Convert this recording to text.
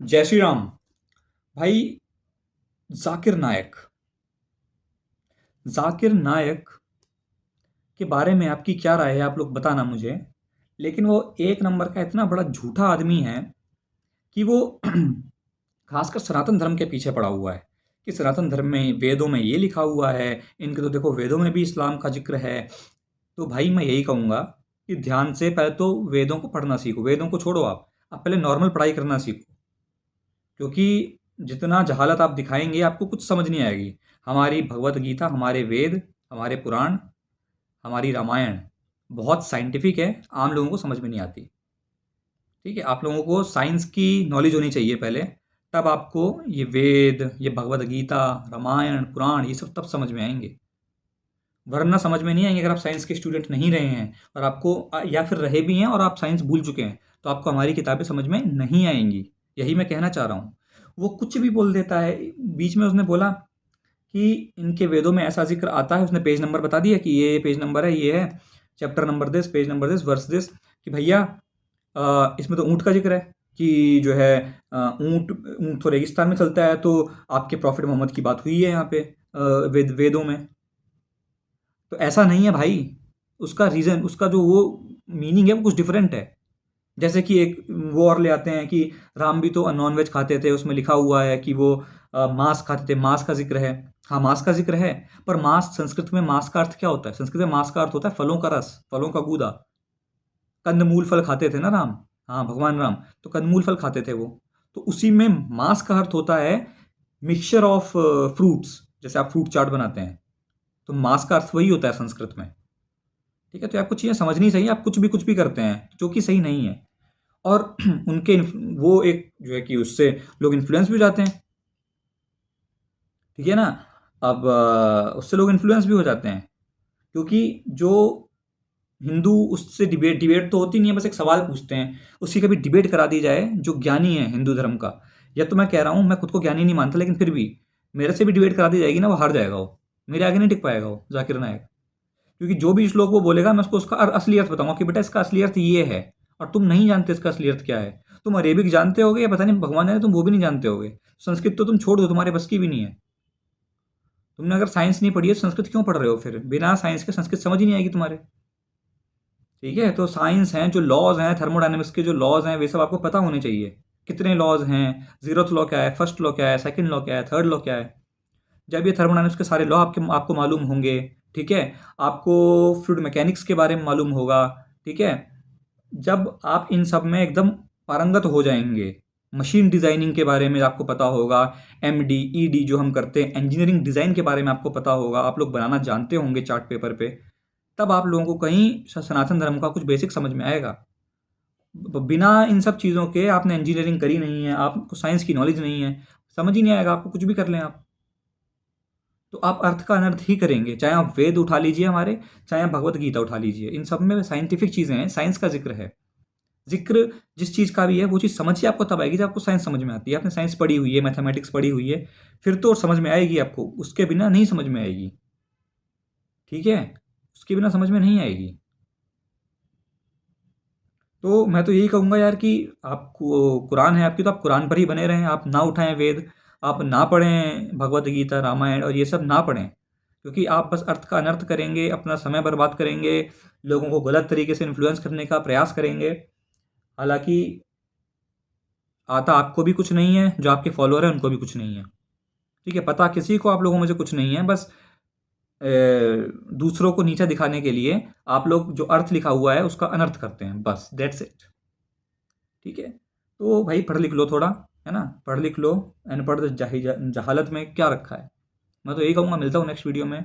जय श्री राम। भाई, जाकिर नायक जाकिर नायक के बारे में आपकी क्या राय है? आप लोग बताना मुझे। लेकिन वो एक नंबर का इतना बड़ा झूठा आदमी है कि वो खासकर सनातन धर्म के पीछे पड़ा हुआ है कि सनातन धर्म में वेदों में ये लिखा हुआ है। इनके तो देखो, वेदों में भी इस्लाम का जिक्र है। तो भाई मैं यही कहूँगा कि ध्यान से पहले तो वेदों को पढ़ना सीखो। वेदों को छोड़ो, आप पहले नॉर्मल पढ़ाई करना सीखो। क्योंकि जितना जहालत आप दिखाएंगे आपको कुछ समझ नहीं आएगी। हमारी भगवत गीता, हमारे वेद, हमारे पुराण, हमारी रामायण बहुत साइंटिफिक है, आम लोगों को समझ में नहीं आती। ठीक है, आप लोगों को साइंस की नॉलेज होनी चाहिए पहले, तब आपको ये वेद, ये भगवत गीता, रामायण, पुराण, ये सब तब समझ में आएंगे। वरना समझ में नहीं आएंगे अगर आप साइंस के स्टूडेंट नहीं रहे हैं और आपको या फिर रहे भी हैं और आप साइंस भूल चुके हैं, तो आपको हमारी किताबें समझ में नहीं आएंगी। यही मैं कहना चाह रहा हूँ। वो कुछ भी बोल देता है। बीच में उसने बोला कि इनके वेदों में ऐसा जिक्र आता है, उसने पेज नंबर बता दिया कि ये पेज नंबर है, ये है chapter number this, page number this, verse this, कि भैया इसमें तो ऊँट का जिक्र है कि जो है ऊँट ऊँट तो रेगिस्तान में चलता है, तो आपके प्रॉफिट मोहम्मद की बात हुई है यहाँ पे वेदों में। तो ऐसा नहीं है भाई। उसका रीज़न, उसका जो वो मीनिंग है वो कुछ डिफरेंट है। जैसे कि एक वो और ले आते हैं कि राम भी तो नॉन वेज खाते थे, उसमें लिखा हुआ है कि वो मांस खाते थे, मांस का जिक्र है। हाँ, मांस का जिक्र है, पर मांस, संस्कृत में मांस का अर्थ क्या होता है? संस्कृत में मांस का अर्थ होता है फलों का रस, फलों का गूदा। कंदमूल फल खाते थे ना राम। हाँ, भगवान राम तो कंदमूल फल खाते थे वो। तो उसी में मांस का अर्थ होता है मिक्सचर ऑफ फ्रूट्स। जैसे आप फ्रूट चाट बनाते हैं, तो मांस का अर्थ वही होता है संस्कृत में। ठीक है, तो आपको चीज़ें समझनी चाहिए। आप कुछ भी करते हैं जो कि सही नहीं है। और उनके वो एक जो है कि उससे लोग इन्फ्लुएंस भी हो जाते हैं। ठीक है ना? अब उससे लोग इन्फ्लुएंस भी हो जाते हैं, क्योंकि जो हिंदू, उससे डिबेट डिबेट तो होती नहीं है, बस एक सवाल पूछते हैं, उसकी कभी डिबेट करा दी जाए जो ज्ञानी है हिंदू धर्म का। या तो मैं कह रहा हूँ, मैं खुद को ज्ञानी नहीं मानता, लेकिन फिर भी मेरे से भी डिबेट करा दी जाएगी ना, वो हार जाएगा। वो मेरे आगे नहीं टिक पाएगा वो जाकिर नायक। क्योंकि जो भी श्लोक वो बोलेगा, मैं उसको उसका असली अर्थ बताऊंगा कि बेटा इसका असली अर्थ ये है, और तुम नहीं जानते इसका असली अर्थ क्या है। तुम अरेबिक जानते होगे या पता नहीं भगवान है, तुम वो भी नहीं जानते होगे। संस्कृत तो तुम छोड़ दो, तुम्हारे बस की भी नहीं है। तुमने अगर साइंस नहीं पढ़ी है तो संस्कृत क्यों पढ़ रहे हो? फिर बिना साइंस के संस्कृत समझ ही नहीं आएगी तुम्हारे। ठीक है, तो साइंस हैं, जो लॉज हैं, थर्मोडायनेमिक्स के जो लॉज हैं, वे सब आपको पता होने चाहिए। कितने लॉज हैं, जीरोथ लॉ क्या है, फर्स्ट लॉ क्या है, सेकंड लॉ क्या है, थर्ड लॉ क्या है। जब ये थर्मोडायनेमिक्स के सारे लॉ आपको मालूम होंगे, ठीक है, आपको फ्लूइड मैकेनिक्स के बारे में मालूम होगा, ठीक है, जब आप इन सब में एकदम पारंगत हो जाएंगे, मशीन डिज़ाइनिंग के बारे में आपको पता होगा, एमडी ईडी जो हम करते हैं, इंजीनियरिंग डिज़ाइन के बारे में आपको पता होगा, आप लोग बनाना जानते होंगे चार्ट पेपर पे, तब आप लोगों को कहीं सनातन धर्म का कुछ बेसिक समझ में आएगा। बिना इन सब चीज़ों के, आपने इंजीनियरिंग करी नहीं है, आपको साइंस की नॉलेज नहीं है, समझ ही नहीं आएगा आपको, कुछ भी कर लें आप। तो आप अर्थ का अनर्थ ही करेंगे। चाहे आप वेद उठा लीजिए हमारे, चाहे आप भगवत गीता उठा लीजिए, इन सब में साइंटिफिक चीज़ें हैं, साइंस का जिक्र है। जिक्र जिस चीज़ का भी है, वो चीज़ समझिए, आपको तब आएगी जब आपको साइंस समझ में आती है। आपने साइंस पढ़ी हुई है, मैथमेटिक्स पढ़ी हुई है, फिर तो समझ में आएगी आपको, उसके बिना नहीं समझ में आएगी। ठीक है, उसके बिना समझ में नहीं आएगी। तो मैं तो यही कहूँगा यार कि आपको कुरान है आपकी, तो आप कुरान पर ही बने रहें, आप ना उठाएं वेद, आप ना पढ़ें भगवत गीता, रामायण और ये सब ना पढ़ें। क्योंकि आप बस अर्थ का अनर्थ करेंगे, अपना समय बर्बाद करेंगे, लोगों को गलत तरीके से इन्फ्लुएंस करने का प्रयास करेंगे। हालांकि आता आपको भी कुछ नहीं है, जो आपके फॉलोअर हैं उनको भी कुछ नहीं है। ठीक है, पता किसी को आप लोगों में से कुछ नहीं है। बस दूसरों को नीचा दिखाने के लिए आप लोग जो अर्थ लिखा हुआ है उसका अनर्थ करते हैं, बस दैट्स इट। ठीक है, तो भाई पढ़ लिख लो थोड़ा, है ना? पढ़ लिख लो। अनपढ़ जहालत में क्या रखा है। मैं तो यही कहूँगा, मिलता हूँ नेक्स्ट वीडियो में।